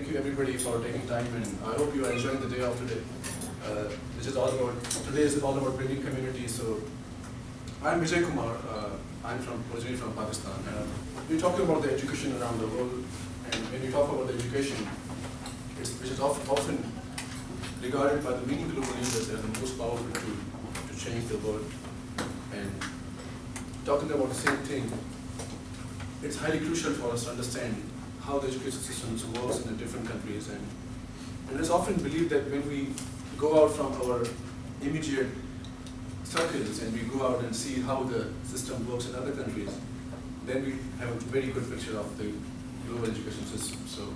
thank you everybody for taking time, and I hope you are enjoying the day of today. Today is all about building community. So I'm Vijay Kumar. I'm originally from Pakistan. We're talking about the education around the world, and when we talk about the education, which is often regarded by the many global leaders as the most powerful tool to change the world. And talking about the same thing, it's highly crucial for us to understand how the education system works in the different countries. And it's often believed that when we go out from our immediate circles and we go out and see how the system works in other countries, then we have a very good picture of the global education system. So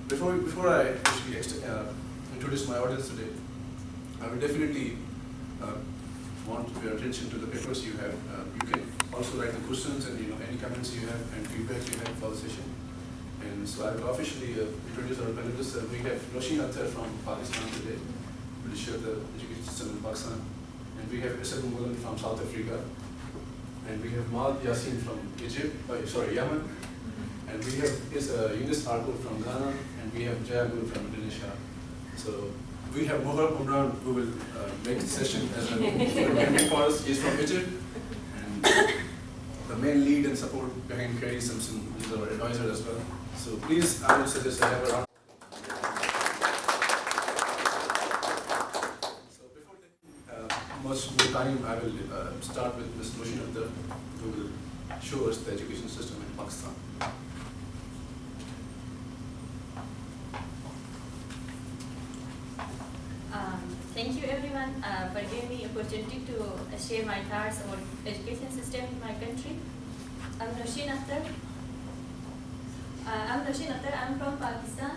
before I actually introduce my audience today, I will definitely want your attention to the papers you have. You can also write the questions and any comments you have and feedback you have for the session. And so I will officially introduce our panelists. We have YASSIN from Pakistan today. We'll share the education system in Pakistan. And we have ISABEAU from South Africa. And we have MAAD YASSIN from Yemen. And we have Yunus Argo from Ghana. And we have JAYA from Indonesia. So we have Mohar Umran, who will make the session as a memory for us. He's from Egypt. And the main lead and support behind Kerry Simpson, who's our advisor as well. So please, I will suggest I have a round. So before taking much more time, I will start with Ms. YASSIN, who will show us the education system in Pakistan. Thank you everyone for giving me the opportunity to share my thoughts about education system in my country. I'm YASSIN. I'm from Pakistan.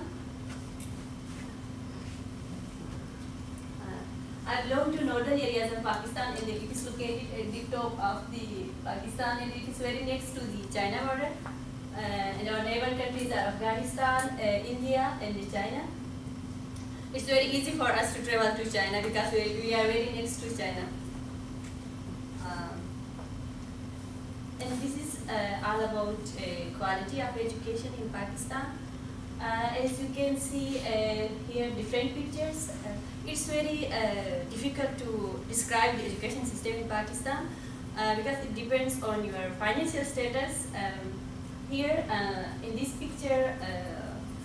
I belong to northern areas of Pakistan, and it is located at the top of the Pakistan, and it is very next to the China border. And our neighbor countries are Afghanistan, India, and China. It's very easy for us to travel to China because we are very next to China. And this is all about quality of education in Pakistan. As you can see here, different pictures. It's very difficult to describe the education system in Pakistan because it depends on your financial status. Here in this picture,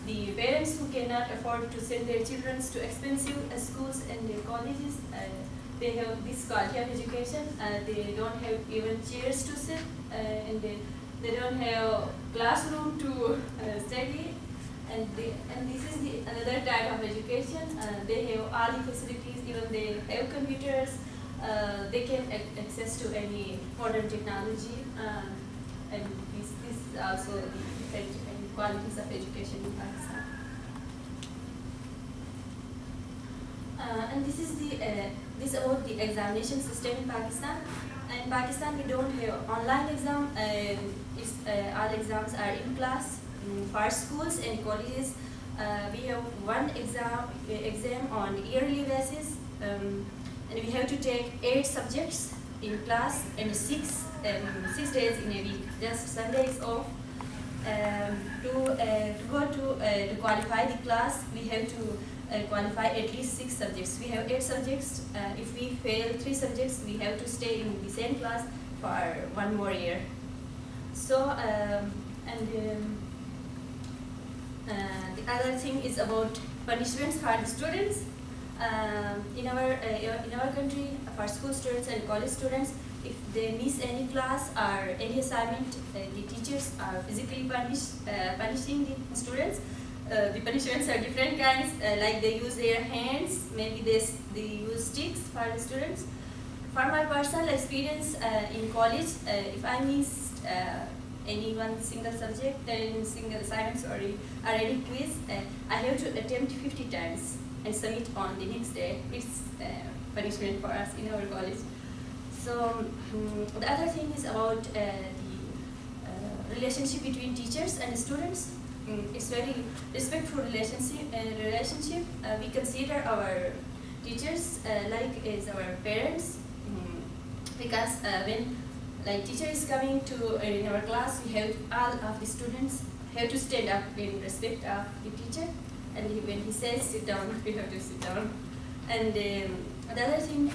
the parents who cannot afford to send their children to expensive schools and colleges, they have this quality of education. They don't have even chairs to sit, and they don't have classroom to study. And this is another type of education. They have all the facilities, even they have computers. They can access to any modern technology. And this is also the qualities of education in Pakistan. And this is about the examination system in Pakistan. In Pakistan, we don't have online exam. All exams are in class. For schools and colleges, we have one exam on yearly basis, and we have to take 8 subjects in class and 6 days in a week. Just Sunday is off. To qualify the class, we have to qualify at least 6 subjects. We have 8 subjects. If we fail 3 subjects, we have to stay in the same class for 1 more year. So, the other thing is about punishments for the students. In our country, for school students and college students, if they miss any class or any assignment, the teachers are physically punishing the students. The punishments are different kinds, like they use their hands, maybe they use sticks for the students. For my personal experience in college, if I missed any one single subject, single assignments or any quiz, I have to attempt 50 times and submit on the next day. It's punishment for us in our college. So the other thing is about the relationship between teachers and students. It's very respectful relationship. We consider our teachers like as our parents, because when like teacher is coming to in our class, we have all of the students have to stand up in respect of the teacher, and when he says sit down, we have to sit down. And the other thing,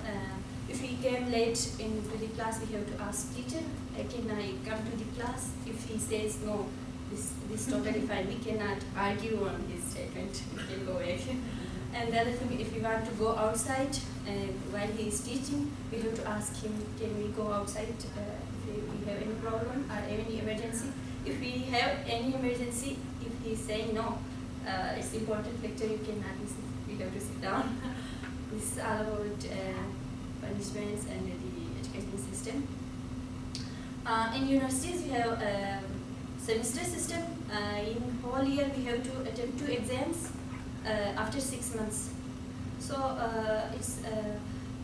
if we came late into the class, we have to ask teacher, can I come to the class? If he says no, this is totally fine. We cannot argue on his statement. We can go back. And the other thing, if we want to go outside while he is teaching, we have to ask him, can we go outside if we have any problem or any emergency? If we have any emergency, if he is saying no, it's important lecture, you cannot listen. We have to sit down. This is all about punishments and the education system. In universities, we have semester system. In whole year, we have to attempt 2 exams after 6 months. So it's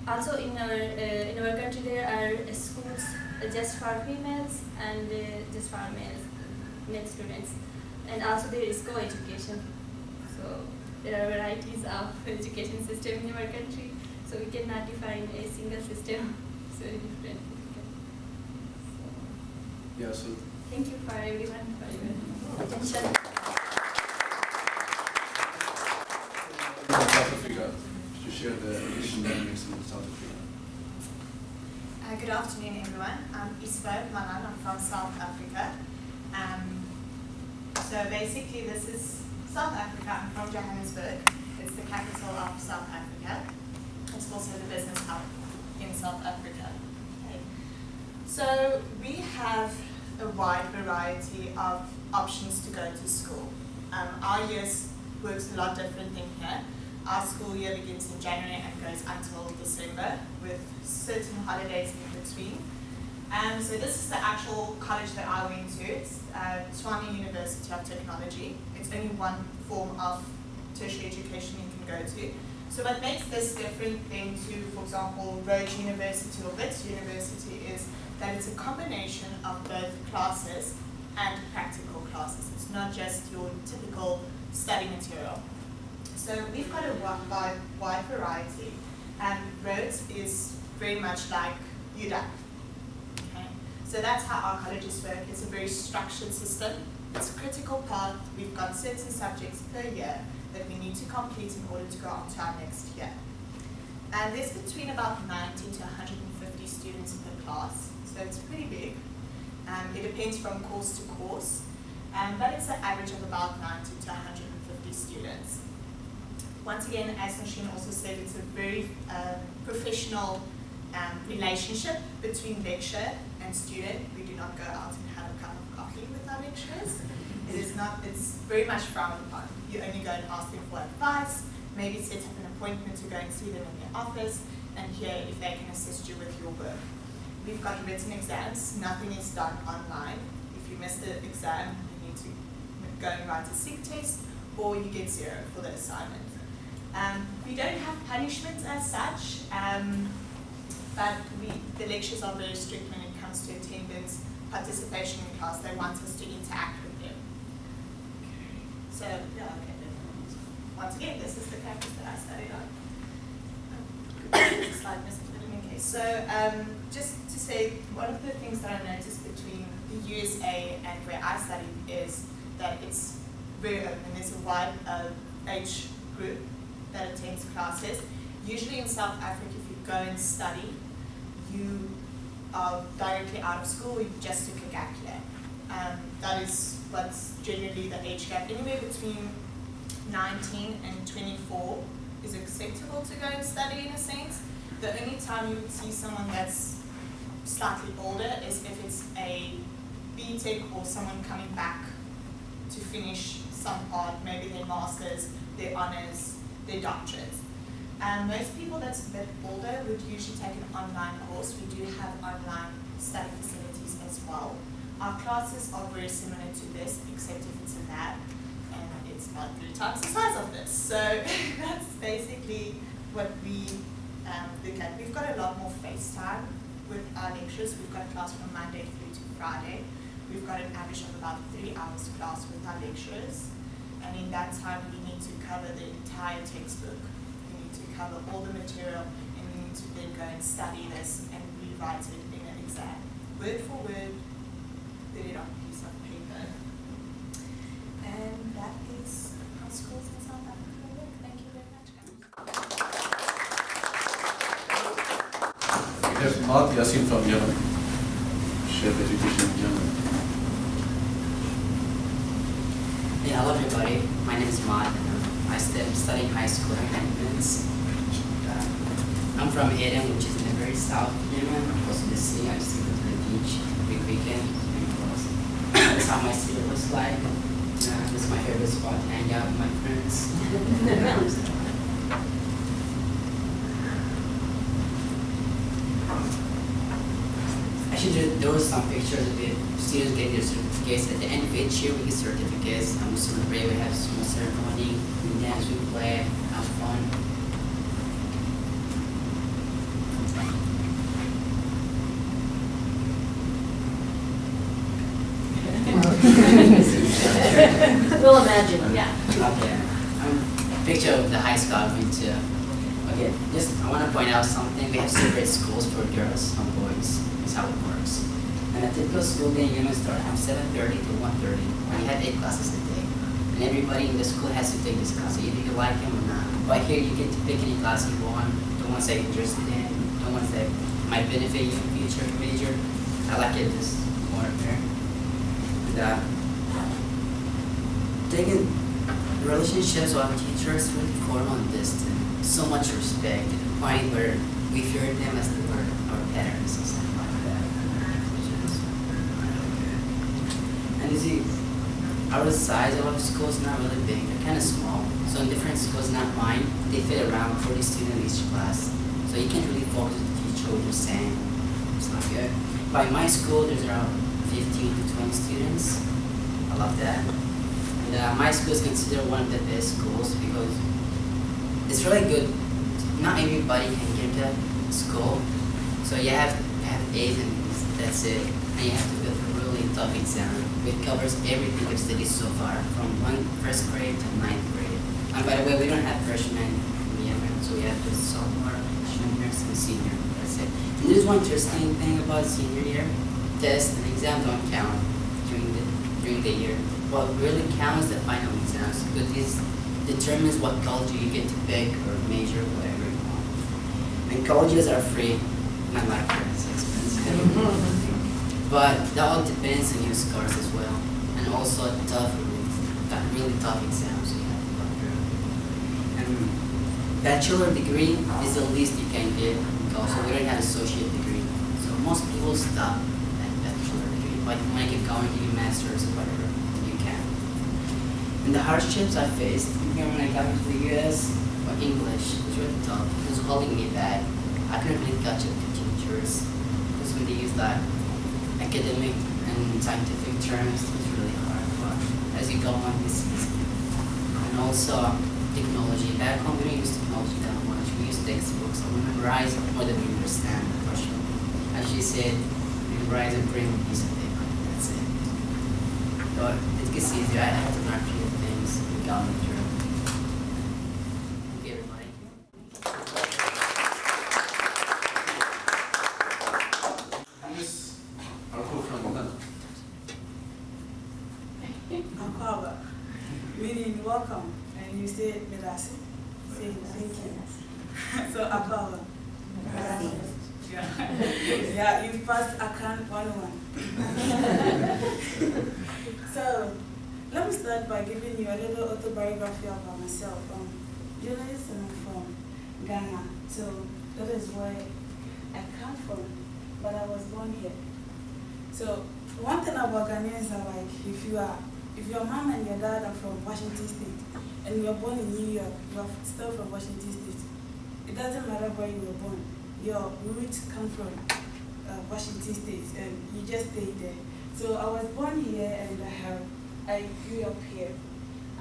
also in our country there are schools just for females and just for male students, and also there is co-education. So there are varieties of education system in our country. So we cannot define a single system. It's very different. Yeah, so Thank you for everyone for your attention. South Africa, to share the education dynamics in South Africa. Good afternoon, everyone. I'm ISABEAU, MALAN. I'm from South Africa. So basically, this is South Africa. I'm from Johannesburg. It's the capital of South Africa. It's also the business hub in South Africa. Okay. So we have a wide variety of options to go to school. Our years works a lot different than here. Our school year begins in January and goes until December with certain holidays in between. So this is the actual college that I went to. It's Tshwane University of Technology. It's only one form of tertiary education you can go to. So what makes this different than to, for example, Rhodes University or Wits University is that it's a combination of both classes and practical classes. It's not just your typical study material. So we've got a wide variety, and Rhodes is very much like UDAC. Okay? So that's how our colleges work. It's a very structured system. It's a critical path. We've got certain subjects per year that we need to complete in order to go on to our next year. And there's between about 90 to 150 students per class, so it's pretty big. It depends from course to course, but it's an average of about 90 to 150 students. Once again, as Nasheen also said, it's a very professional relationship between lecturer and student. We do not go out and have a cup of coffee with our lecturers. It's very much frowned upon. You only go and ask them for advice, maybe set up an appointment to go and see them in their office, and hear if they can assist you with your work. We've got written exams. Nothing is done online. If you miss the exam, you need to go and write a SIG test, or you get 0 for the assignment. We don't have punishments as such, but the lectures are very strict when it comes to attendance, participation in class. They want us to interact with them. So, yeah, okay. Once again, this is the campus that I studied on. Slide missing, but in any case. So, just to say, one of the things that I noticed between the USA and where I studied is that it's very open. There's a wide age group that attends classes. Usually in South Africa, if you go and study, you are directly out of school, you just took a gap year. That is what's generally the age gap. Anywhere between 19 and 24 is acceptable to go and study in a sense. The only time you would see someone that's slightly older is if it's a BTech or someone coming back to finish some part, maybe their masters, their honors, their doctorates. Most people that's a bit older would usually take an online course. We do have online study facilities as well. Our classes are very similar to this, except if it's a lab, and it's about 3 times the size of this. So that's basically what we look at. We've got a lot more face time with our lectures. We've got class from Monday through to Friday. We've got an average of about 3 hours class with our lecturers. And in that time, we need to cover the entire textbook. We need to cover all the material, and we need to then go and study this and rewrite it in an exam. Word for word, put it on a piece of paper. have MAAD YASSIN from Yemen. Chef education in Yemen. Yeah, hello everybody. My name is MAAD. I'm studying high school in Edmonds. I'm from Aden, which is in the very south of Yemen, close to the sea. I just go to the beach every weekend. And that's how my city looks like. This is my favorite spot to hang out with my friends. Actually, there was some pictures of the students getting their certificates. At the end of each year, we get certificates. We celebrate, we have a small ceremony, we dance, we play, have fun. We'll imagine, yeah. Okay. Picture of the high school I went to. Okay, just I want to point out something. We have separate schools for girls and boys. That's how it works. And a typical school day in Yemen starts from 7:30 to 1:30. And we have 8 classes a day. And everybody in the school has to take this class, either you like them or not. But here you get to pick any class you want, the ones that you're interested in, the ones that might benefit you in the future, major. I like it just more there. And taking relationships with teachers really formal and distant. So much respect to the point where we feared them as they were our parents and stuff like that. And you see, our size of our school is not really big, they're kind of small. So in different schools, not mine, they fit around 40 students each class. So you can't really focus on the teacher what you're saying. It's not good. By my school, there's around 15 to 20 students. I love that. And my school is considered one of the best schools because it's really good. Not everybody can get to school, so you have to have A's and B's. That's it. And you have to go through a really tough exam. It covers everything I've studied so far, from first grade to 9th grade. And by the way, we don't have freshmen in Yemen, so we have just sophomore, juniors, and senior. That's it. And there's one interesting thing about senior year: tests and exams don't count during the year. What really counts the final exams, because this determines what college you get to pick or major, whatever you want. And colleges are free, not like it's expensive. But that all depends on your scores as well, and also really tough exams you have to go through. And bachelor degree is the least you can get. Also, we don't have associate degree, so most people stop at bachelor degree. But you want to keep going to your master's or whatever. And the hardships I faced when I got to the US were English. It was really tough. It was holding me back. I couldn't really catch up to teachers because when they use that academic and scientific terms, it was really hard. But as you go on, it's easy. And also technology. Back home, we don't use technology that much. We use textbooks. We memorize more than we understand the question. As she said, memorize and bring a piece of paper. That's it. But it gets easier. I have to learn a few things we got me through. Thank you, everybody. Miss Arko from Malan. Akaba, meaning welcome, and you say Medasi. Say thank you. So Akaba. Yeah. Yeah, you passed Akan 101. So let me start by giving you a little autobiography about myself. Journalist, and I'm from Ghana, so that is where I come from, but I was born here. So one thing about Ghanaians are like, if your mom and your dad are from Washington State, and you are born in New York, you are still from Washington State. It doesn't matter where you were born. Your roots come from Washington State, and you just stay there. So I was born here, and I grew up here.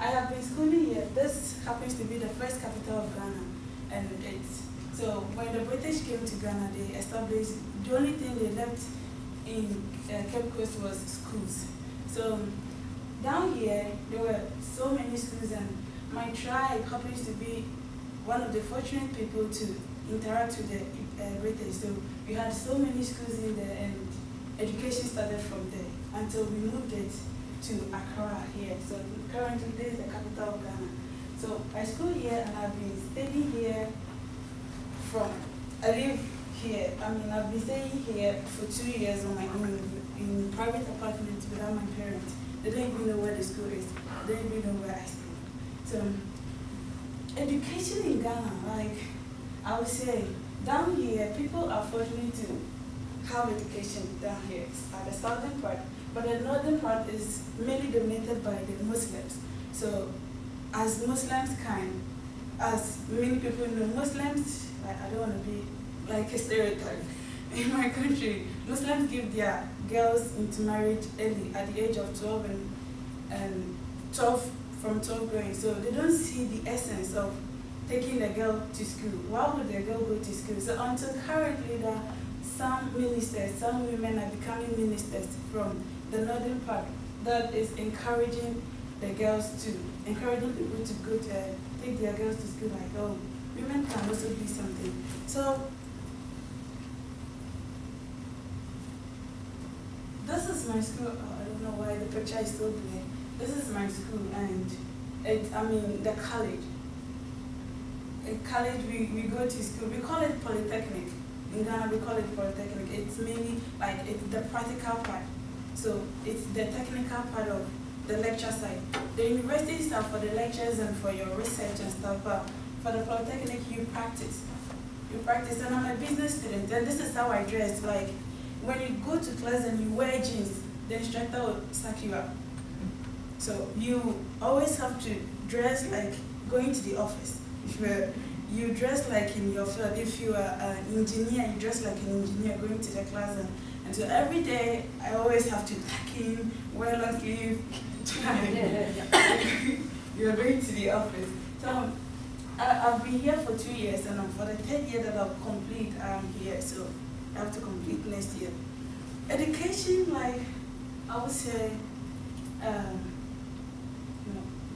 I have been schooling here. This happens to be the first capital of Ghana, and so when the British came to Ghana, they established. The only thing they left in Cape Coast was schools. So down here, there were so many schools, and my tribe happens to be one of the fortunate people to interact with the British. So we had so many schools in there, and education started from there until we moved it to Accra here. So currently, this is the capital of Ghana. So I school here, and I've been studying here I live here. I mean, I've been staying here for 2 years on my own in private apartments without my parents. They don't even know where the school is. They don't even know where I stay. So, education in Ghana, like I would say, down here, people are fortunate to have education down here at the southern part, but the northern part is mainly dominated by the Muslims. So, as Muslims as many people know, Muslims, like, I don't want to be like a stereotype. In my country, Muslims give their girls into marriage early at the age of 12 and 12 from 12 grade. So they don't see the essence of taking the girl to school. Why would the girl go to school? So until currently, there are some ministers, some women are becoming ministers from the northern part that is encouraging the girls to, encouraging people to go to take their girls to school, like, oh, women can also be something. So this is my school. I don't know why the picture is so clear. This is my school, and the college. In college, we go to school. We call it polytechnic. In Ghana, we call it polytechnic. It's mainly like it's the practical part. So it's the technical part of the lecture side. The universities are for the lectures and for your research and stuff, but for the polytechnic, you practice. You practice, and I'm a business student, and this is how I dress. Like, when you go to class and you wear jeans, the instructor will sack you up. So you always have to dress like going to the office. If you dress like in your field. If you are an engineer, you dress like an engineer going to the class. And so every day, I always have to tuck in, wear long sleeve. You're going to the office. So I've been here for 2 years, and for the 3rd year that I'll complete, I'm here. So I have to complete next year. Education, like I would say,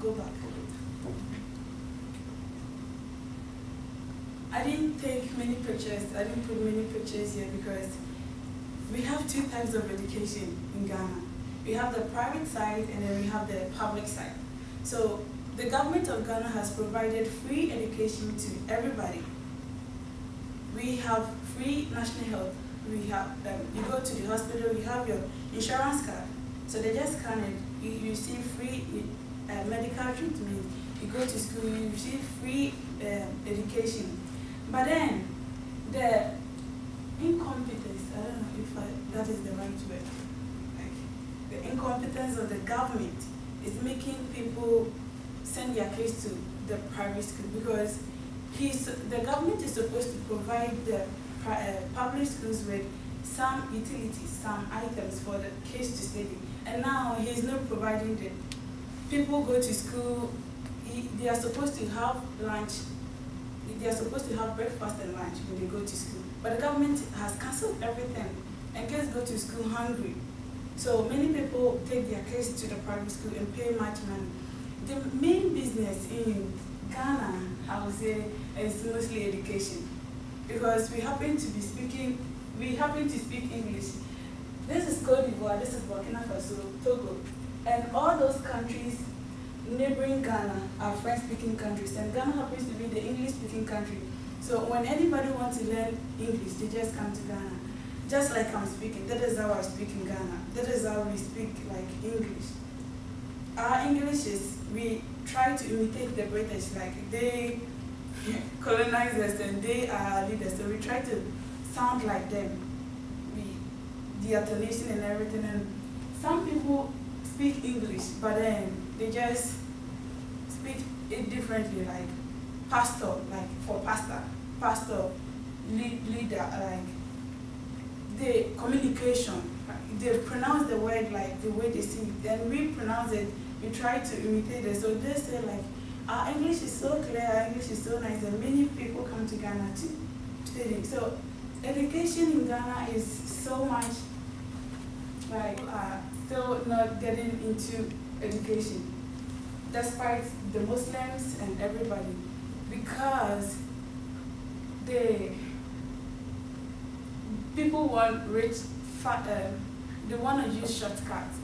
go back. I didn't take many pictures. I didn't put many pictures here because we have 2 types of education in Ghana. We have the private side and then we have the public side. So the government of Ghana has provided free education to everybody. We have free national health. We have, you go to the hospital, you have your insurance card. So they just scan it. You receive free medical treatment. You go to school, you receive free education. But then, the incompetence, I don't know if that is the right word. Like, the incompetence of the government is making people send their kids to the private school because the government is supposed to provide the public schools with some utilities, some items for the kids to study. And now he's not providing them. People go to school, they are supposed to have lunch, they are supposed to have breakfast and lunch when they go to school. But the government has cancelled everything, and kids go to school hungry. So many people take their kids to the private school and pay much money. The main business in Ghana, I would say, is mostly education. Because we happen to speak English. This is Cote d'Ivoire, this is Burkina Faso, Togo. And all those countries neighboring Ghana are French-speaking countries, and Ghana happens to be the English-speaking country. So when anybody wants to learn English, they just come to Ghana. Just like I'm speaking, that is how I speak in Ghana. That is how we speak like English. Our English is, we try to imitate the British, like they colonize us and they are leaders, so we try to sound like them. The intonation and everything, and some people speak English, but then they just speak it differently, like pastor, like for pastor, leader, like the communication, they pronounce the word like the way they see it, then we pronounce it, we try to imitate it. So they say like, our English is so clear, our English is so nice, and many people come to Ghana to study. So education in Ghana is so much, like, still not getting into education, despite the Muslims and everybody, because people want rich, they want to use shortcuts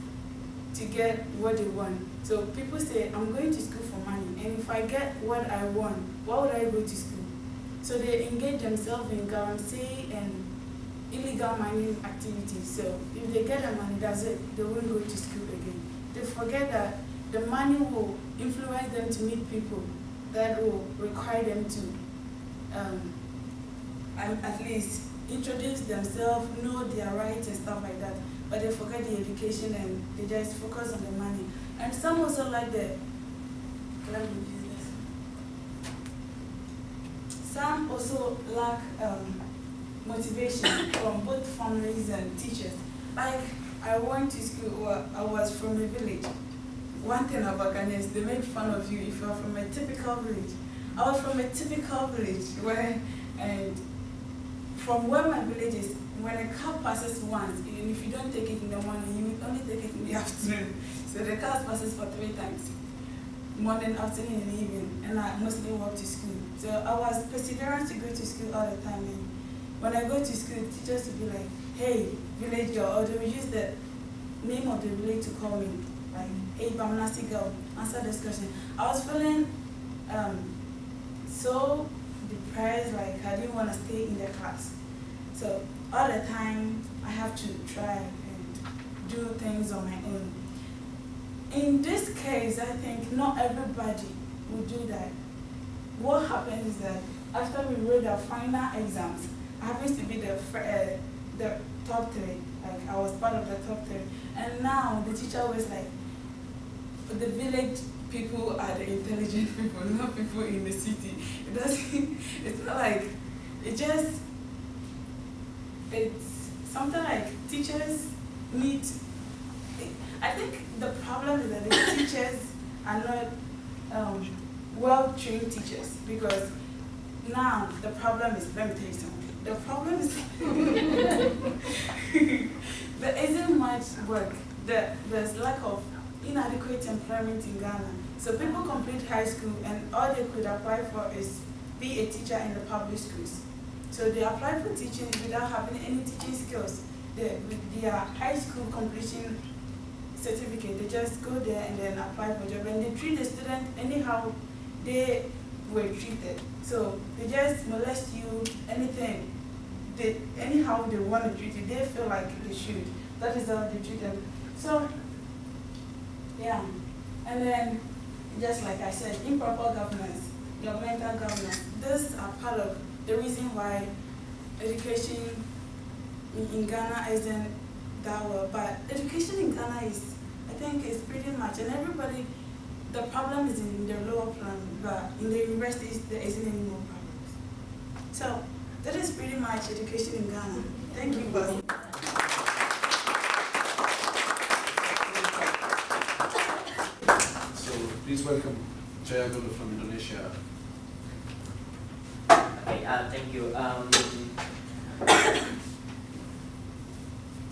to get what they want. So people say, I'm going to school for money, and if I get what I want, why would I go to school? So they engage themselves in currency and illegal mining activities. So if they get the money, that's it. They won't go to school again. They forget that the money will influence them to meet people that will require them to at least introduce themselves, know their rights and stuff like that. But they forget the education and they just focus on the money. And some also like some also lack motivation from both families and teachers. Like, I went to school, I was from a village. One thing about Ghanaians, they make fun of you if you're from a typical village. I was from a typical village and from where my village is, when a car passes once, and if you don't take it in the morning, you will only take it in the afternoon. So the car passes for 3 times, morning, afternoon, and evening, and I mostly walk to school. So I was perseverant to go to school all the time. And when I go to school, teachers would be like, hey, village girl, or they will use the name of the village to call me, like, hey, Bamnasi girl, answer this question. I was feeling so depressed, like I didn't want to stay in the class. So all the time, I have to try and do things on my own. In this case, I think not everybody will do that. What happens is that after we wrote our final exams, I happens to be the top 3. Like, I was part of the top 3. And now the teacher was like, the village people are the intelligent people, not people in the city. It doesn't, it's not like, it's something like teachers need, I think the problem is that the teachers are not well-trained teachers, because now the problem is, let me tell you something, the problem is there isn't much work, there's lack of inadequate employment in Ghana. So people complete high school and all they could apply for is be a teacher in the public schools. So they apply for teaching without having any teaching skills. With their high school completion certificate, they just go there and then apply for a job. And they treat the student anyhow they were treated. So they just molest you, anything. Anyhow they want to treat you, they feel like they should. That is how they treat them. So, yeah. And then, just like I said, improper governance, governmental governance. These are part of the reason why education in Ghana isn't that well. But education in Ghana is, I think, is pretty much, and everybody, the problem is in the lower plan, but in the universities, there isn't any more problems. So, that is pretty much education in Ghana. Thank you, boss. So please welcome JAYA from Indonesia. Okay, thank you.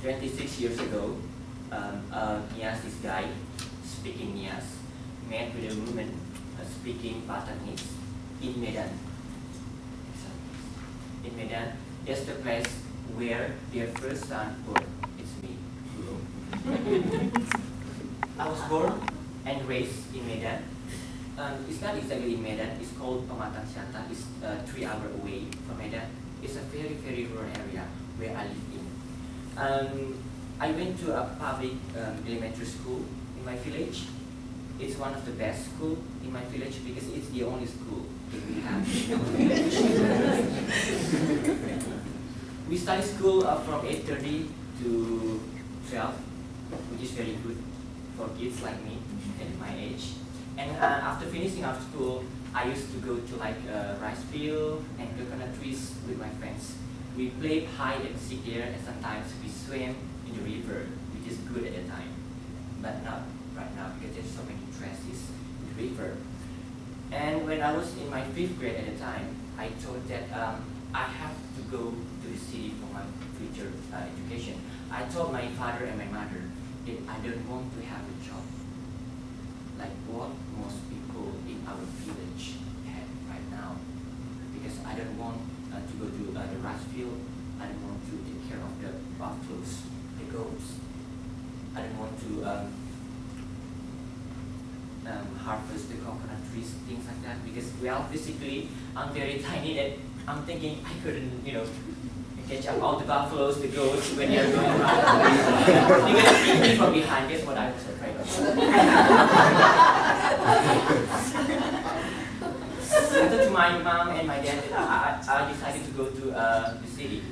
26 years ago, a Niasis guy speaking Nias met with a woman speaking Batanese in Medan. In Medan, that's the place where their first son born. It's me, GULO. I was born and raised in Medan. It's not exactly in Medan, it's called Pematang Siantar. It's 3 hours away from Medan. It's a very, very rural area where I live in. I went to a public elementary school in my village. It's one of the best schools in my village because it's the only school that we have. We study school from 8:30 to 12, which is very good for kids like me and my age. And after finishing our school, I used to go to like rice field and coconut trees with my friends. We played hide and seek there, and sometimes we swam in the river, which is good at the time, but not right now because there's so many stresses in the river. And when I was in my 5th grade at the time, I thought that I have to go to the city for my future education. I told my father and my mother that I don't want to have a job like what most people in our village have right now, because I don't want to go to the rice field. I don't want to take care of the buffaloes, the goats. I don't want to harvest the coconut trees, things like that, because well, basically I'm very tiny that I'm thinking I couldn't, catch up all the buffaloes, the goats when they're going around. Because me from behind, guess what I was afraid of. I told to my mom and my dad that I decided to go to the city.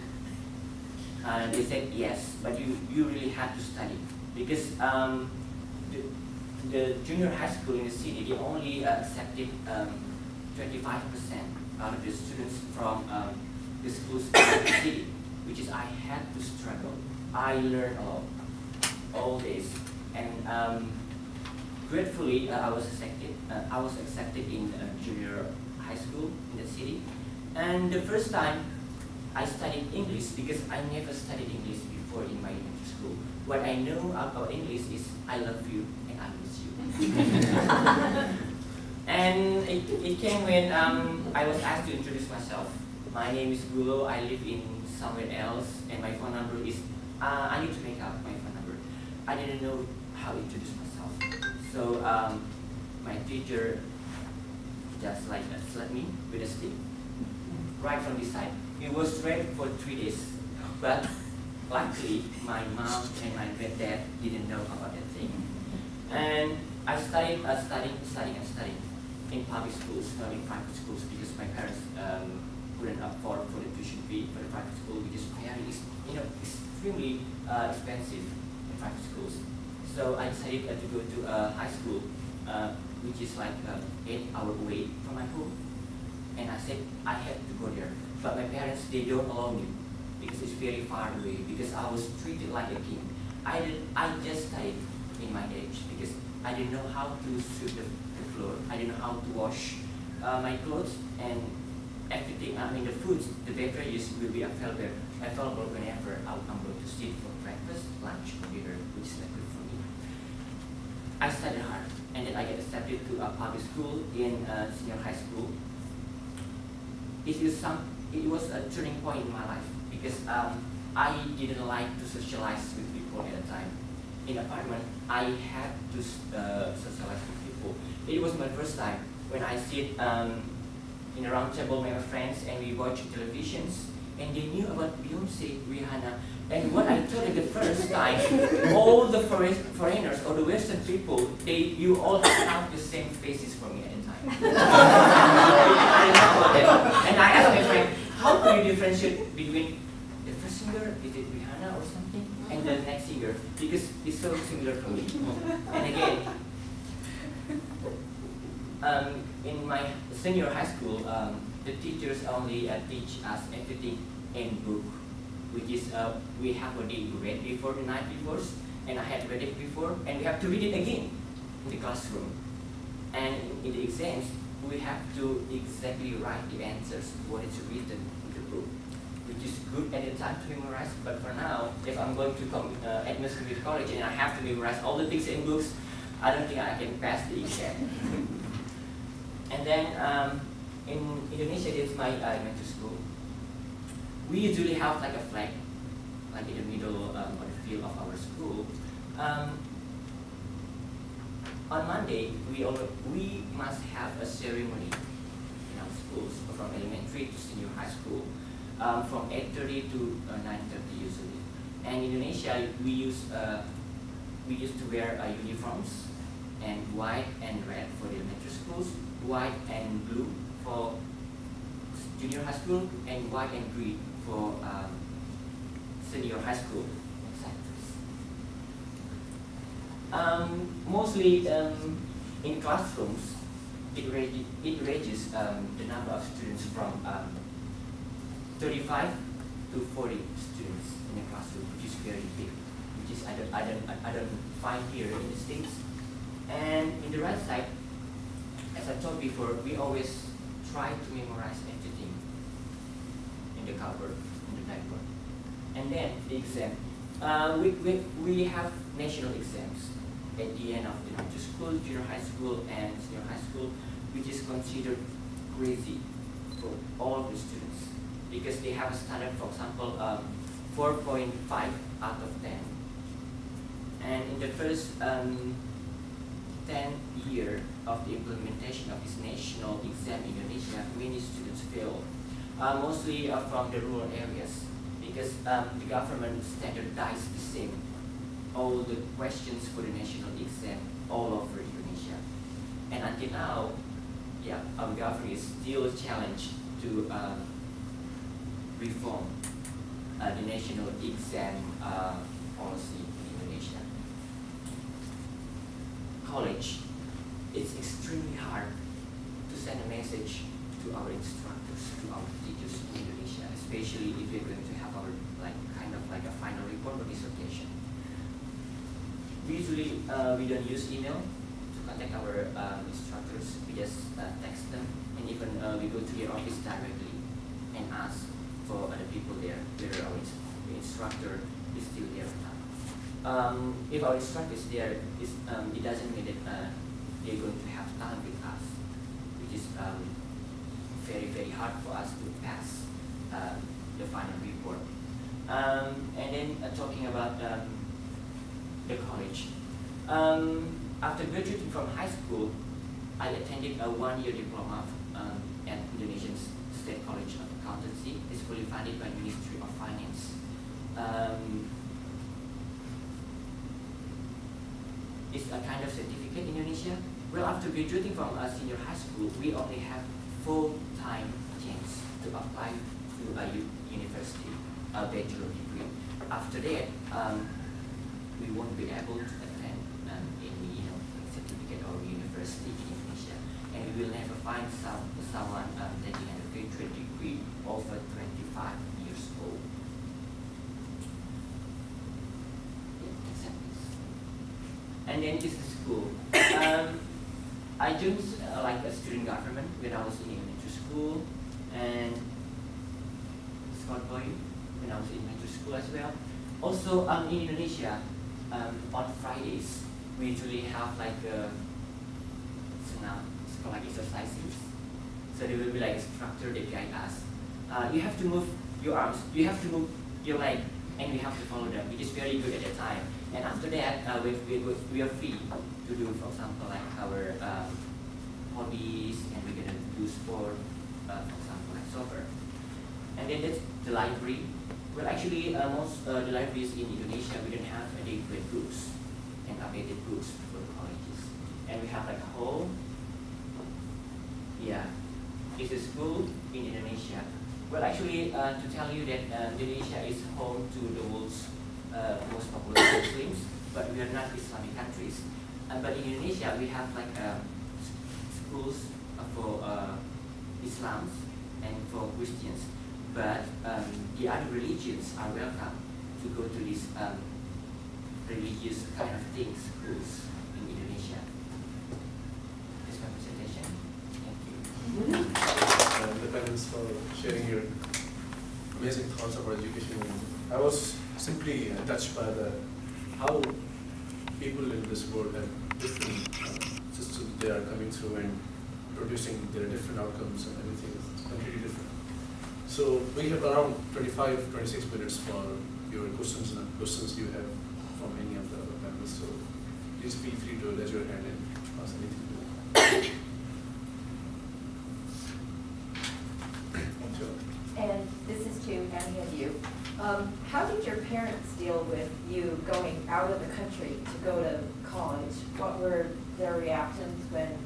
They said yes, but you really have to study because the junior high school in the city, they only accepted 25% out of the students from the schools in the city, which is I had to struggle. I learned a lot, all this, and gratefully I was accepted. I was accepted in junior high school in the city, and the first time I studied English because I never studied English before in my elementary school. What I know about English is I love you and I miss you. And it came when I was asked to introduce myself. My name is GULO, I live in somewhere else, and my phone number is, I need to make up my phone number. I didn't know how to introduce myself. So my teacher just like slapped me with a stick, right from this side. It was red for 3 days, but luckily my mom and my dad didn't know about that thing. And I studied studying in public schools, not in private schools, because my parents couldn't afford for the tuition fee for the private school, which is very, extremely expensive in private schools. So I decided to go to high school, which is like 8 hours away from my home. And I said I had to go there. But my parents, they don't allow me because it's very far away, because I was treated like a king. I just studied in my age because I didn't know how to sweep the floor. I didn't know how to wash my clothes, and everything, the foods, the beverages will be available whenever I'm going to sit for breakfast, lunch, or dinner, which is not good for me. I studied hard, and then I get accepted to a public school in senior high school. It was a turning point in my life because I didn't like to socialize with people at the time. In apartment, I had to socialize with people. It was my first time when I sit in a round table with my friends and we watch televisions, and they knew about Beyonce, Rihanna, and what I told them the first time, all the foreigners or the Western people, you all have the same faces for me at the time. And I asked my friend, how can you differentiate between the first singer, is it Rihanna or something, and the next singer, because it's so similar for me. And again, in my senior high school, the teachers only teach us everything in book, which is we have already read before the night before, and I had read it before, and we have to read it again in the classroom. And in the exams, we have to exactly write the answers, what is written in the book, which is good at the time to memorize, but for now, if I'm going to Edmonds Community College and I have to memorize all the things in books, I don't think I can pass the exam. And then in Indonesia, it's my elementary school. We usually have like a flag, like in the middle of the field of our school. On Monday, we must have a ceremony in our schools, from elementary to senior high school, from 8:30 to 9:30 usually. And in Indonesia, we used to wear uniforms, and white and red for the elementary schools, white and blue for junior high school, and white and green for senior high school. Mostly in classrooms, it ranges the number of students from 35 to 40 students in a classroom, which is very big, which is I don't find here in the States. And in the right side, as I told before, we always try to memorize everything in the cupboard, in the blackboard. And then the exam, we have national exams at the end of the elementary school, junior high school, and senior high school, which is considered crazy for all the students because they have a standard, for example, 4.5 out of 10. And in the first 10 year of the implementation of this national exam in Indonesia, many students fail. mostly from the rural areas, because the government standardized the same, all the questions for the national exam all over Indonesia. And until now, yeah, our government is still challenged to reform the national exam policy in Indonesia. College, it's extremely hard to send a message to our instructors, to our teachers in Indonesia, especially if we're going to have our kind of like a final report or dissertation. We usually we don't use email to contact our instructors. We just text them, and even we go to their office directly and ask for other people there whether our instructor is still there or not. If our instructor is there, it doesn't mean that they're going to have time with us, which is very, very hard for us to pass the final report. And then talking about the college. After graduating from high school, I attended a one-year diploma at Indonesian State College of Accountancy. It's fully funded by the Ministry of Finance. It's a kind of certificate in Indonesia. Well, after graduating from senior high school, we only have full-time chance to apply to a university, a bachelor degree. After that, we won't be able to attend any certificate or university in Indonesia, and we will never find someone taking a graduate degree over 25 years old. Yeah, except this. And then this is school. I joined like a student government when I was in elementary school, and Scout boy when I was in elementary school as well. Also, in Indonesia, on Fridays we usually have like it's called like exercises. So there will be like a instructor that guide us. You have to move your arms, you have to move your leg, and we have to follow them, which is very good at the time. And after that, we are free to do, for example, like our hobbies, and we're gonna do sport, for example, like soccer. And then that's the library. Well, actually, most the libraries in Indonesia, we don't have adequate books and updated books for the colleges. And we have like a whole, yeah, it's a school in Indonesia. Well, actually, to tell you that Indonesia is home to the world's most popular Muslims, but we are not Islamic countries. But in Indonesia, we have like schools for Islams and for Christians. But the other religions are welcome to go to these religious kind of things, schools in Indonesia. This is my presentation. Thank you. And the parents for sharing your amazing thoughts about education. I was simply touched by how people in this world have different systems they are coming through and producing their different outcomes, and everything is completely different. So we have around 25-26 minutes for your questions you have from any of the other panelists. So please feel free to raise your hand and ask anything. And this is to any of you. How did your parents deal with you going out of the country to go to college? What were their reactions when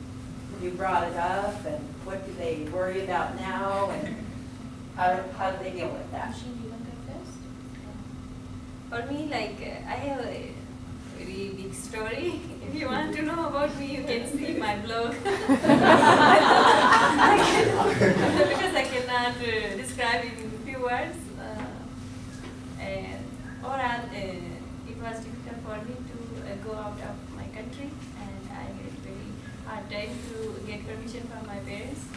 you brought it up, and what do they worry about now, and how do they deal with that? Should you want to go first? For me, like I have a very big story. If you want to know about me, you can see my blog. Because I cannot describe it in few words. It was difficult for me to go out of my country, and I had very hard time to get permission from my parents.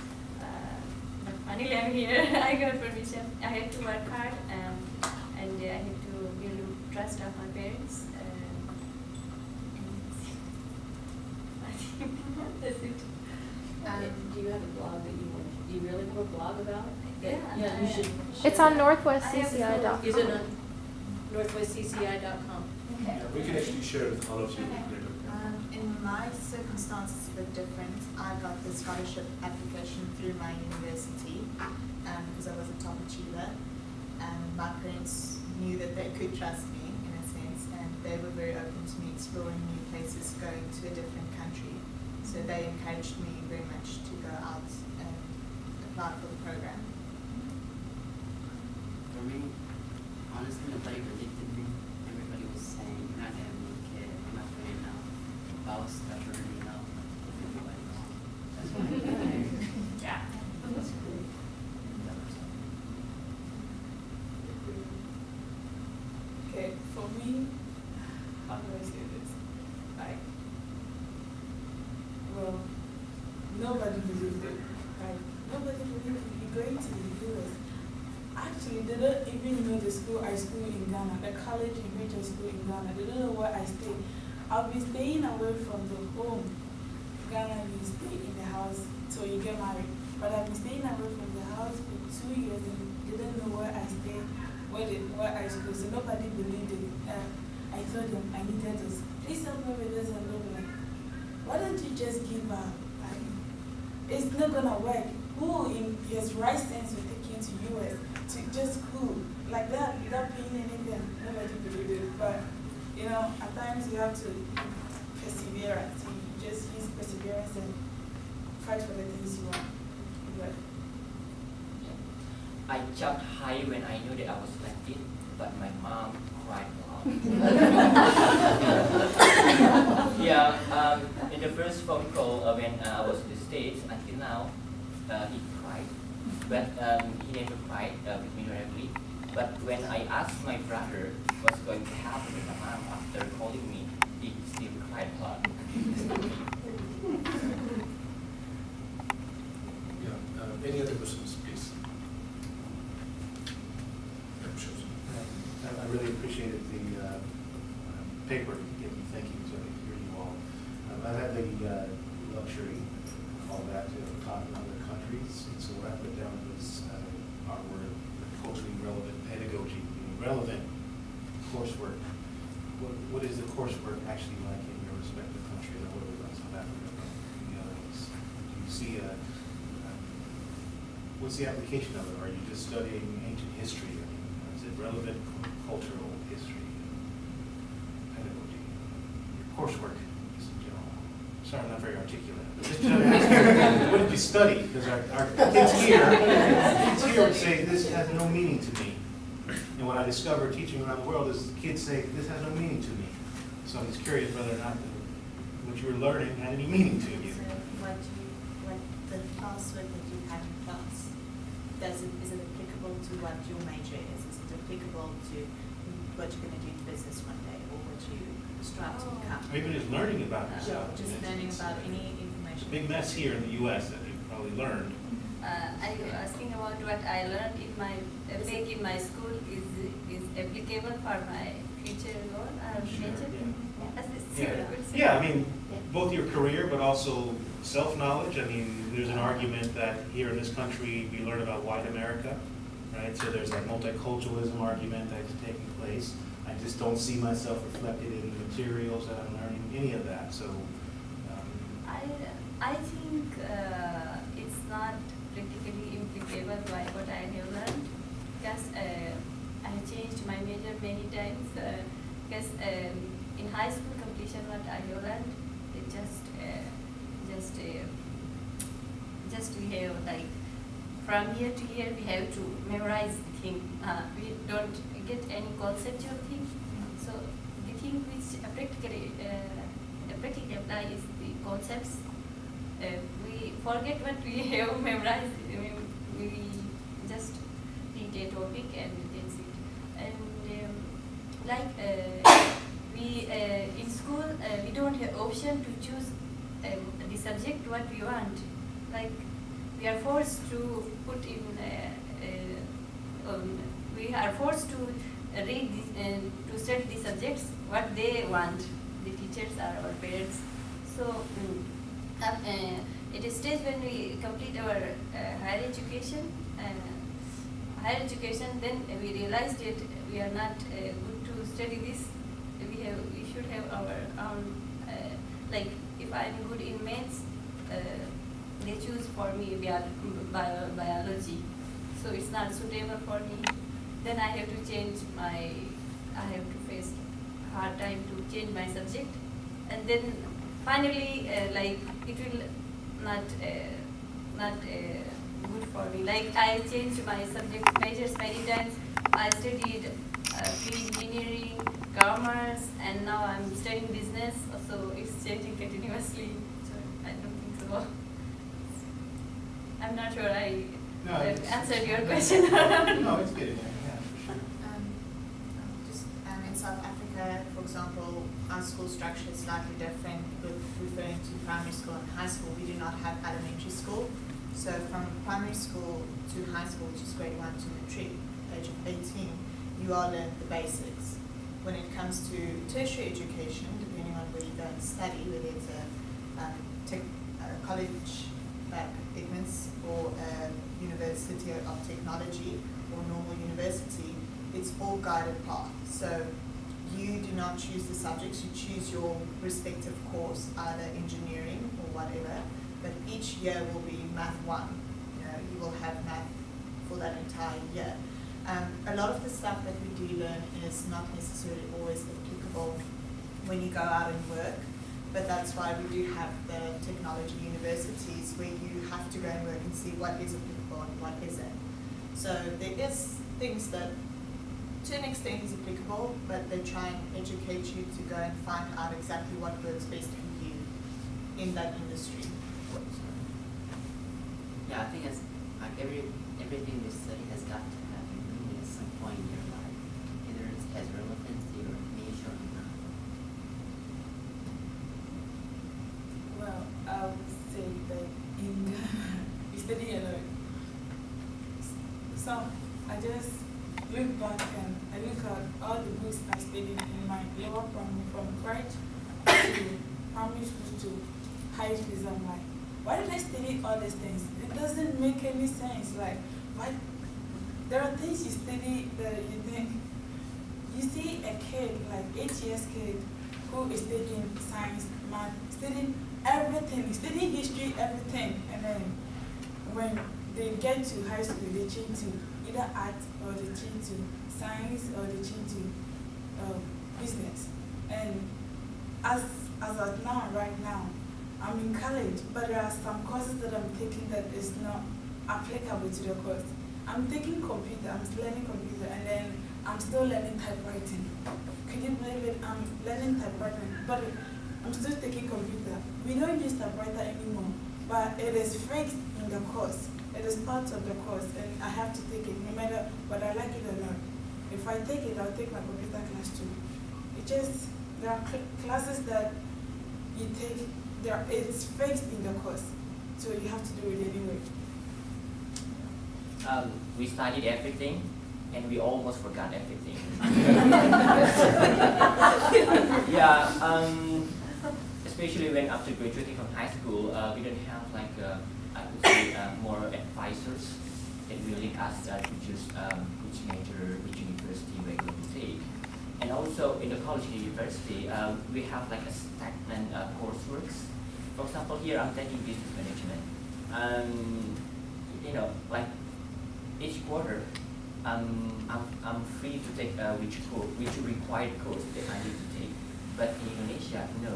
But finally I'm here. I got permission. I had to work hard, and I had to build trust of my parents. I think that's it. Do you have a blog that you want? Do you really have a blog about it? Yeah, you should. It's on I have northwestcci.com. Is it on northwestcci.com? Okay. We can actually share with all of you later. In my circumstances, a bit different. I got the scholarship application through my university because I wasn't they were very open to me exploring new places, going to a different country. So they encouraged me very much to go out and apply for the program. For me, honestly, nobody predicted me. Everybody was saying, you're not gonna be a kid, you're not ready now. If I was stubborn, you know, everybody knows. That's why I came here. Yeah. That's cool. Okay, for me, how do I say this? Like, well, nobody believed it. Like, nobody believed you're going to the US. Actually, they don't even know the school I school in Ghana, the college in which I school in Ghana. They don't know where I stay. I'll be staying away from the home. Ghana, you stay in the house till you get married. But I've been staying away from the house for 2 years and they didn't know where I stay, where I school. So nobody believed it. I told them I needed this. Please help me with this, and they were like, why don't you just give up? Like, it's not gonna work. Who in his right sense will take you to US to just school like that without paying anything? Nobody believed it. But you know, at times you have to persevere. So you just use perseverance and fight for the things you want. But I jumped high when I knew that I was selected, but my mom cried a lot. Yeah, in the first phone call when I was in the States until now, he cried, but he never cried with me directly. But when I asked my brother what's going to happen with my mom after calling me, he still cried a lot. Yeah. Any other questions, please? I really appreciated the paper. Thank you to hear you all. I've had the luxury, all that, to have taught in other countries. And so what I put down was our word, culturally relevant pedagogy, relevant coursework. What is the coursework actually like in your respective countries? And what are we like South Africa and the other ones? Do you see what's the application of it? Are you just studying ancient history? I mean, is it relevant cultural history, pedagogy, your coursework, just in general? Sorry, I'm not very articulate. Just trying to ask you, what did you study? Because our kids here would say, this has no meaning to me. And what I discovered teaching around the world is kids say, this has no meaning to me. So I'm just curious whether or not what you were learning had any meaning to you. So what the classwork that you had in class, is it applicable to what your major is? Is it applicable to what you're going to do in business one day, or what you strive to become? Or even just learning about yourself. Just learning about any information. It's a big mess here in the U.S. that you've probably learned. Are you asking about what I learned in my back in my school is applicable for my future role or Sure, future? yeah. Yeah, I mean, both your career, but also self-knowledge. I mean, there's an argument that here in this country we learn about white America, right? So there's that multiculturalism argument that's taking place. I just don't see myself reflected in the materials that I'm learning, any of that. So, I think it's not practically applicable by what I have learned, because I have changed my major many times. Because in high school completion, what I have learned, it just we have like from year to year we have to memorize the thing. We don't get any conceptual thing. So the thing which practically apply is the concepts. We forget what we have memorized. I mean, we just read a topic and that's it. And we in school we don't have option to choose the subject what we want. Like we are forced to put in. We are forced to read to study the subjects what they want. The teachers are our parents. So. At a stage when we complete our higher education, then we realized that we are not good to study this. We should have our own. Like if I'm good in maths, they choose for me biology, so it's not suitable for me. Then I have to change my. I have to face hard time to change my subject, and then finally like it will not good for me. Like I changed my subject majors many times. I studied pre-engineering, commerce, and now I'm studying business. So it's changing continuously. So I don't think so. I'm not sure I answered your question. No, it's good. Yeah, for sure. In South Africa, for example, our school structure is slightly different. With referring to primary school and high school, we do not have elementary school. So from primary school to high school, which is grade 1 to matric, age of 18, you are learned the basics. When it comes to tertiary education, depending on where you go and study, whether it's a college like Edmonds or a University of Technology or normal university, it's all guided path. So you do not choose the subjects, you choose your respective course, either engineering or whatever, but each year will be Math 1. You will have math for that entire year. A lot of the stuff that we do learn is not necessarily always applicable when you go out and work, but that's why we do have the technology universities where you have to go and work and see what is applicable and what isn't. So there is things that to an extent is applicable, but they try and educate you to go and find out exactly what works best for you in that industry. Yeah, I think it's like everything we study has got to have a meaning at some point in your life, either it has relevance to your niche or not. Well, I would say that in Ghana, we study a lot. So I just look back and I look at all the books I studied in my lower primary, from crèche to primary school to high school. I'm like, why did I study all these things? It doesn't make any sense. Like, why? There are things you study that you think, you see a kid, like 8 years kid, who is studying science, math, studying everything, studying history, everything. And then when they get to high school, they change to either art or they change to science or they change to business. And as of now, right now, I'm in college, but there are some courses that I'm taking that is not applicable to the course. I'm taking computer, I'm learning computer, and then I'm still learning typewriting. Can you believe it? I'm learning typewriting, but I'm still taking computer. We don't use typewriter anymore, but it is fixed in the course. It is part of the course, and I have to take it, no matter whether I like it or not. If I take it, I'll take my computer class too. It just, there are classes that you take, it's fixed in the course, so you have to do it anyway. We studied everything, and we almost forgot everything. Yeah, especially when after graduating from high school, we don't have like I would say more advisors that will link us to choose which major, which university we're going to take. And also in the college and university, we have like a stagnant courseworks. For example, here I'm taking business management. You know, like each quarter, I'm free to take which required course that I need to take. But in Indonesia, no.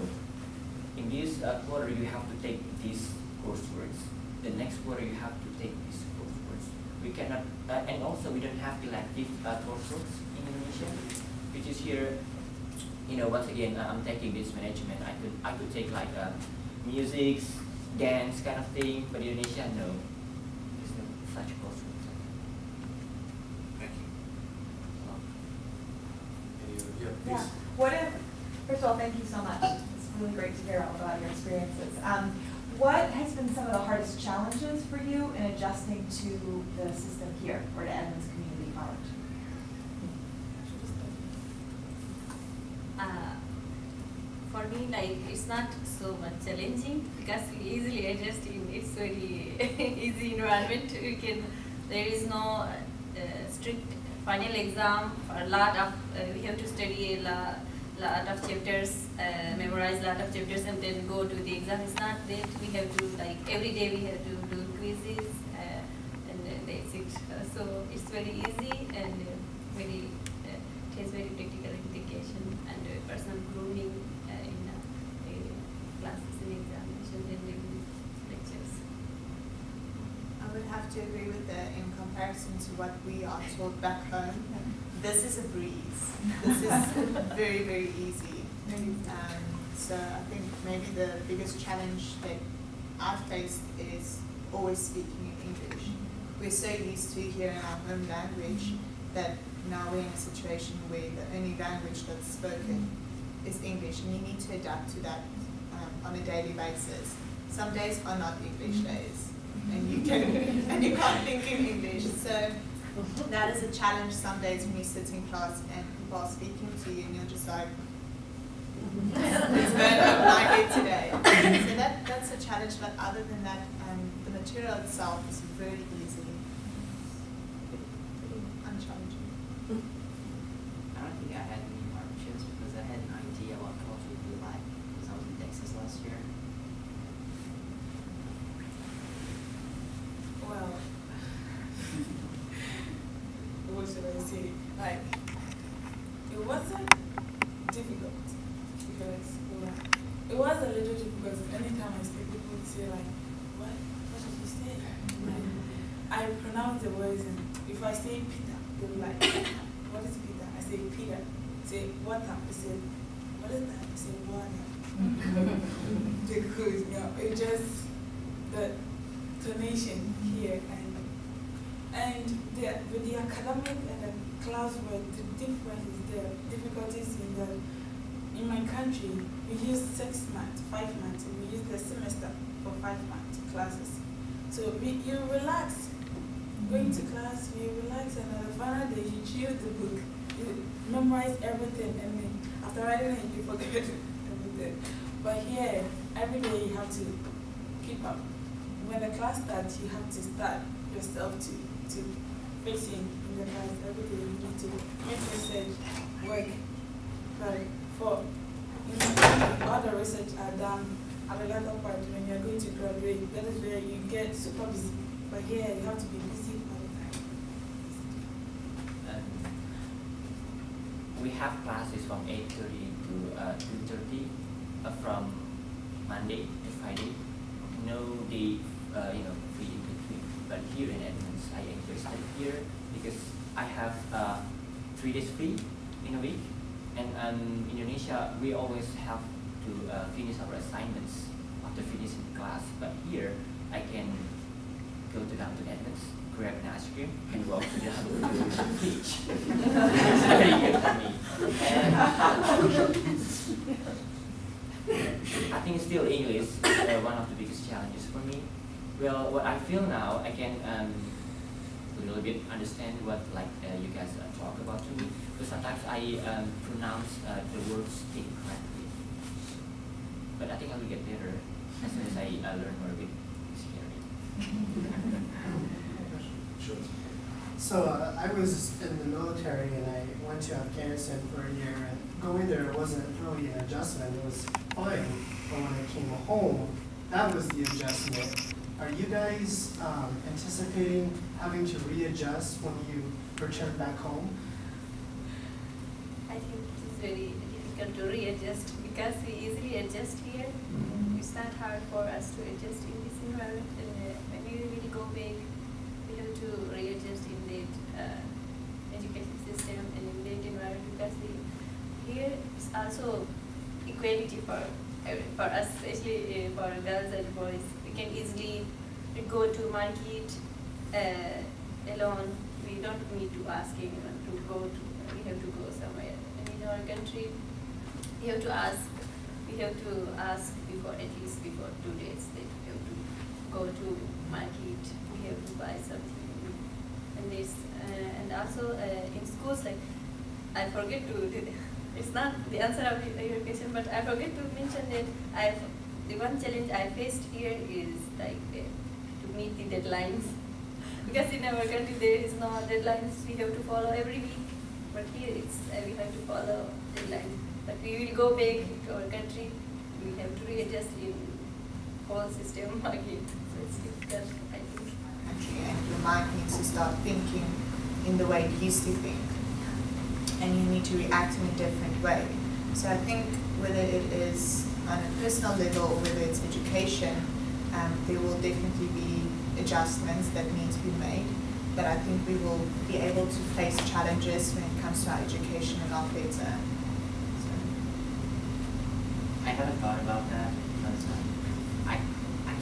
In this quarter, you have to take these courseworks. The next quarter, you have to take these courseworks. We cannot, and also we don't have elective courseworks in Indonesia, which is here. You know, once again, I'm taking business management. I could take like music, dance kind of thing, but in Indonesia, no. There's no such courseworks. Thank you. Yeah, Yeah. please. What if, first of all, thank you so much. It's really great to hear all about your experiences. What has been some of the hardest challenges for you in adjusting to the system here or to Edmonds Community College? For me, like, it's not so much challenging because we easily adjust in it's very easy environment. There is no strict final exam for a lot of, we have to study a lot of chapters, memorize a lot of chapters and then go to the exam. It's not that we have to, like, every day we have to do quizzes and that's it. So it's very easy and very, it has very practical implication and have to agree with that in comparison to what we are taught back home. This is a breeze. This is very, very easy. So I think maybe the biggest challenge that I've faced is always speaking in English. We're so used to hearing our home language that now we're in a situation where the only language that's spoken is English, and you need to adapt to that on a daily basis. Some days are not English days, and you can't think in English. So that is a challenge some days when you sit in class and people are speaking to you and you're just like, it's going over my head today. So that's a challenge, but other than that, the material itself is very easy, unchallenging. I don't think I had any hardships because I had an idea what culture would be like because I was in Texas last year. Well, what should I say? Like, it wasn't difficult because it was a little difficult because anytime I speak, people would say like, what did you say? Like, I pronounce the words, and if I say Peter, they'll be like, what is Peter? I say Peter. Say water. I say, what is that? I say water. Because it just the tonation here and with the academic and the classwork, the difference is the difficulties in my country. We use 6 months, 5 months, and we use the semester for 5 months classes. So you relax, going to class, you relax, and on the final day you choose the book, you memorize everything, and then after writing it, you forget everything. But here, every day you have to keep up. When the class starts, you have to start yourself to face in the class. Every day you need to make research, work. But for all the research are done at the latter part when you're going to graduate. That is where you get super busy. But here you have to be busy all the time. We have classes from 8:30 to 2:30 from Monday to Friday. No day, free in between. But here in Edmonds, I enjoy studying here because I have 3 days free in a week. And in Indonesia, we always have to finish our assignments after finishing class. But here, I can go down to Edmonds, grab an ice cream, and walk to the beach. It's very good for me. And I think still English is one of the biggest challenges for me. Well, what I feel now, I can a little bit understand what you guys talk about to me. But sometimes I pronounce the words incorrectly. But I think I will get better as soon as I learn more with experience. Sure. So I was in the military and I went to Afghanistan for a year, and going there wasn't really an adjustment, it was fine. But when I came home, that was the adjustment. Are you guys anticipating having to readjust when you return back home? I think it is very difficult to readjust because we easily adjust here. It's not hard for us to adjust in this environment. And when we will go back, we have to readjust in that education system and in that environment because here is also equality for us, especially for girls and boys. We can easily go to market alone. We don't need to ask anyone to go to. We have to go somewhere. And in our country, we have to ask before, at least before 2 days, that we have to go to market. We have to buy something. And this, and also in schools, like I forget to. It's not the answer of your question, but I forget to mention that the one challenge I faced here is to meet the deadlines. Because in our country there is no deadlines we have to follow every week, but here we have to follow deadlines. But we will go back to our country, we have to readjust in whole system again. So it's difficult, I think. And your mind needs to start thinking in the way it used to think. And you need to react in a different way. So I think whether it is on a personal level or whether it's education, there will definitely be adjustments that need to be made, that I think we will be able to face challenges when it comes to our education a lot better. So. I haven't thought about that because I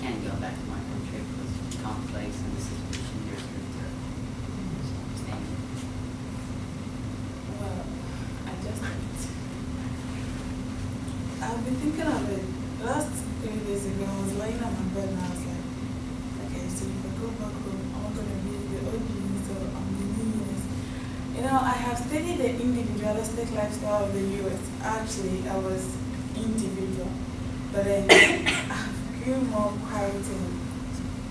can't go back to my country because of conflicts and the situation there's really terrible. So I'm staying here. Well, I've been thinking of it. Last 3 days ago, I was lying on my bed and I was like, okay, so if I go back home, I'm going to be the old me, so I'm the new years. You know, I have studied the individualistic lifestyle of the US. Actually, I was individual, but then I grew more quiet and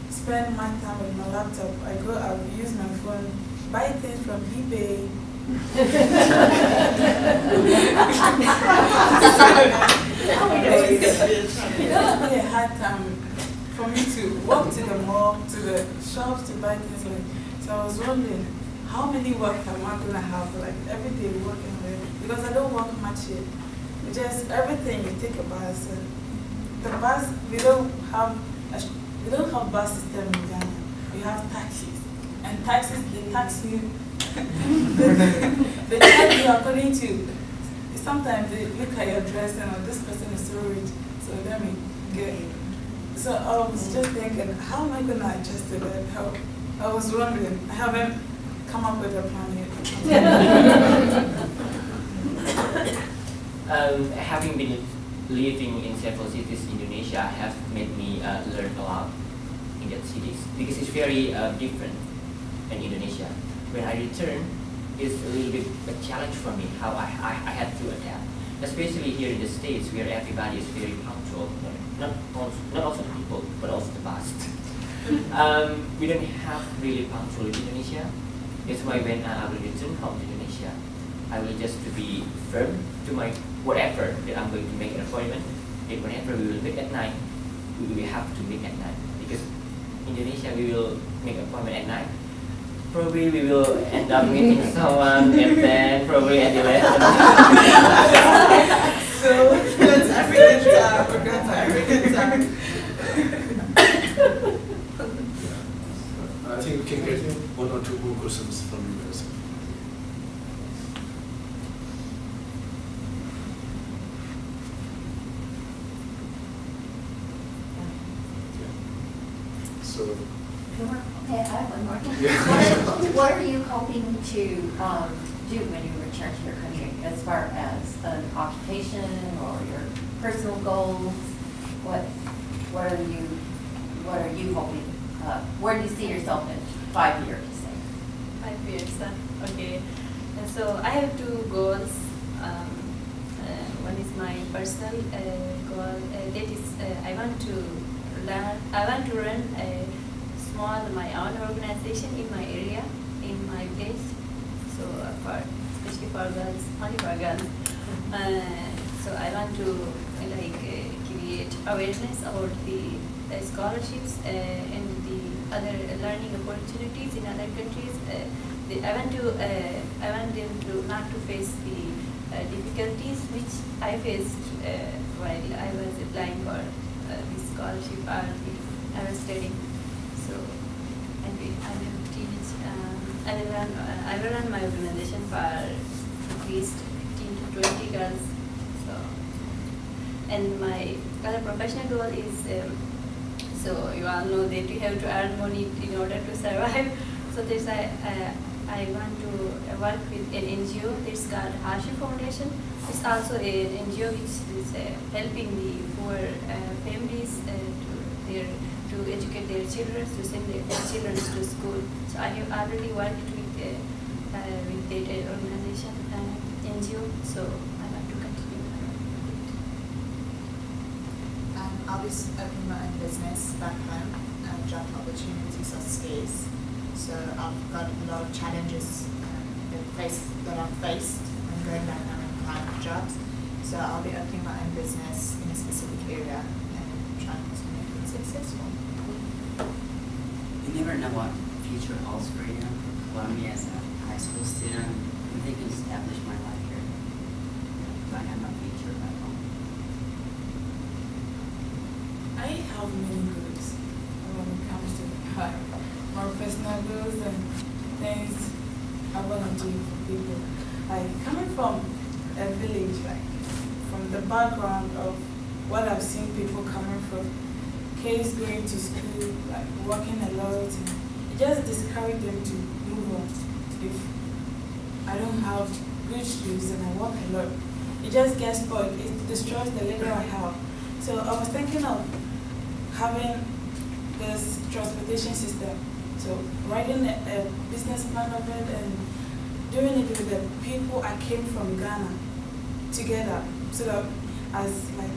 spend my time with my laptop. I go out, use my phone, buy things from eBay. It was a hard time for me to walk to the mall, to the shops to buy things like. So I was wondering, how many work am I gonna have like every day working with? Because I don't work much here. Just everything you take a bus. The bus we don't have bus system in Ghana. We have taxis, and taxis they tax you. They charge you according to. Sometimes they look at your dress and this person is so rich, so let me get it. So I was just thinking, how am I going to adjust to that? How I was wondering. I haven't come up with a plan yet. Having been living in several cities in Indonesia has made me learn a lot in that cities because it's very different in Indonesia. When I return, it's a little bit a challenge for me how I had to adapt, especially here in the States where everybody is very punctual. Not also the people, but also the past. We don't have really punctual in Indonesia. That's why when I will return home to Indonesia, I will just to be firm to my whatever that I'm going to make an appointment. And whenever we will meet at night, we will have to meet at night because in Indonesia we will make an appointment at night. Probably we will end up meeting someone at 10, probably at 11. So that's every good time. That's every good time. I think we can get 1 or 2 more questions from you guys. Yeah. So. Okay, I have one more. Yeah. What are you hoping to do when you return to your country as far as an occupation or your personal goals? What are you hoping? Where do you see yourself in 5 years? Say? 5 years, okay. And so I have 2 goals. One is my personal goal. That is, I want to run a my own organization in my area, in my place. So especially for girls, only for girls. So I want to create awareness about the scholarships and the other learning opportunities in other countries. I want them to not to face the difficulties which I faced while I was applying for the scholarship or I was studying. So, I will teach. I will run my organization for at least 15 to 20 girls. So, and my other professional goal is. So you all know that you have to earn money in order to survive. So this I want to work with an NGO. It's called Hashi Foundation. It's also an NGO which is helping the poor families to educate their children, to send their children to school. So I have already worked with that organization, NGO, so I want to continue. I'll be opening my own business back home. Job opportunities are scarce, so I've got a lot of challenges that I've faced when going back home and applying for jobs. So I'll be opening my own business in a specific area and trying to make it successful. You never know what future holds for you. For me as a high school student, I'm thinking to establish my life here. But I have no future back home. I have many goals when it comes to like more personal goals and things I want to do for people. Like coming from a village, like from the background of what I've seen people coming from, kids going to school, like working a lot, and it just discourage them to move on. If I don't have good shoes and I work a lot, it just gets spoiled. It destroys the little I have. So I was thinking of having this transportation system. So writing a business plan of it and doing it with the people I came from Ghana together. So that as like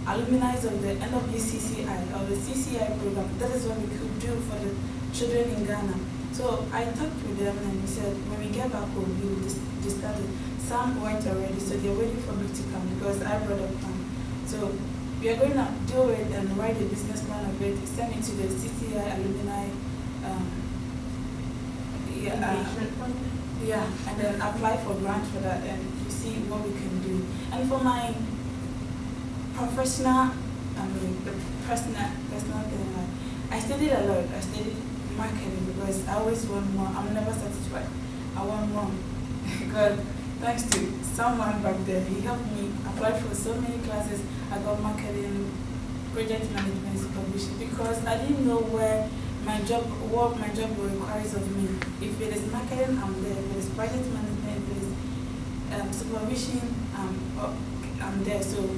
alumni of the NWCCI or the CCI program, that is what we could do for the children in Ghana. So I talked with them and we said, when we get back home, we will discuss it. Some went already, so they're waiting for me to come because I brought up plan. So we are going to do it and write a business plan of it, send it to the CCI alumni. Yeah, and then apply for grant for that and you see what we can do. And for my professional, the personal thing, I studied a lot. I studied marketing because I always want more. I'm never satisfied. I want more. God, thanks to someone back there, he helped me apply for so many classes. I got marketing, project management, supervision because I didn't know what my job requires of me. If it is marketing, I'm there. If it is project management, if it is supervision, I'm there. So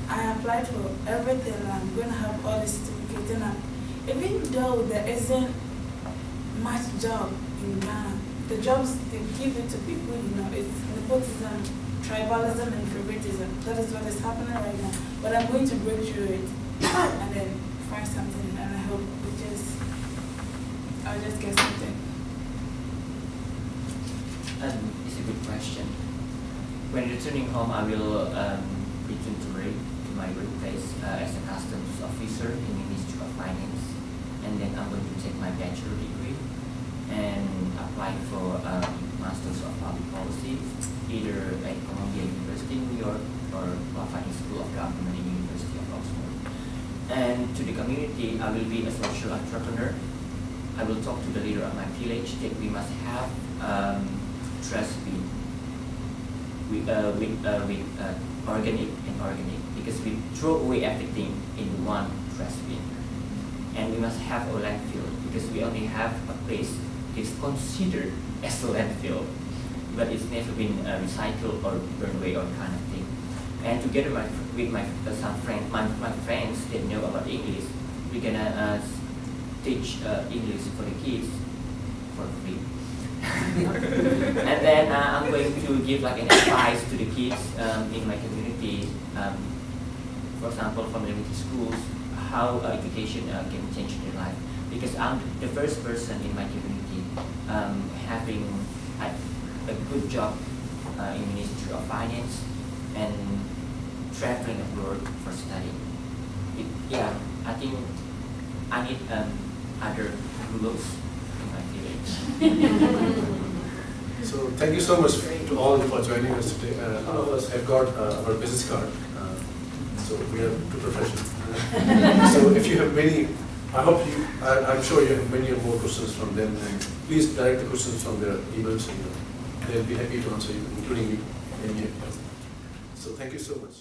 I applied for everything. I'm going to have all the certificates. And even though there isn't much job in Ghana, the jobs they give it to people, it's nepotism, tribalism, and favoritism. That is what is happening right now. But I'm going to break through it and then find something. And I hope I'll just get something. It's a good question. When returning home, I will return to my workplace as a customs officer in the Ministry of Finance, and then I'm going to take my bachelor degree and apply for Masters of Public Policy, either at Columbia University in New York or Qualifying School of Government in University of Oxford. And to the community, I will be a social entrepreneur. I will talk to the leader of my village that we must have trash bin with organic and organic, because we throw away everything in one trash bin. And we must have a landfill because we only have a place that is considered as a landfill, but it's never been recycled or burned away or kind of thing. And together with some friends, my friends that know about English, we're gonna teach English for the kids for free. And then I'm going to give like an advice to the kids in my community, for example, from elementary schools, how education can change their life. Because I'm the first person in my community having a good job in the Ministry of Finance and traveling abroad for study. I think I need other GULOs in my village. So thank you so much to all for joining us today. All of us have got our business card. So we are two professionals. So if you have many, I'm sure you have many more questions from them. And please direct the questions from their emails, and they'll be happy to answer you, including you. So thank you so much.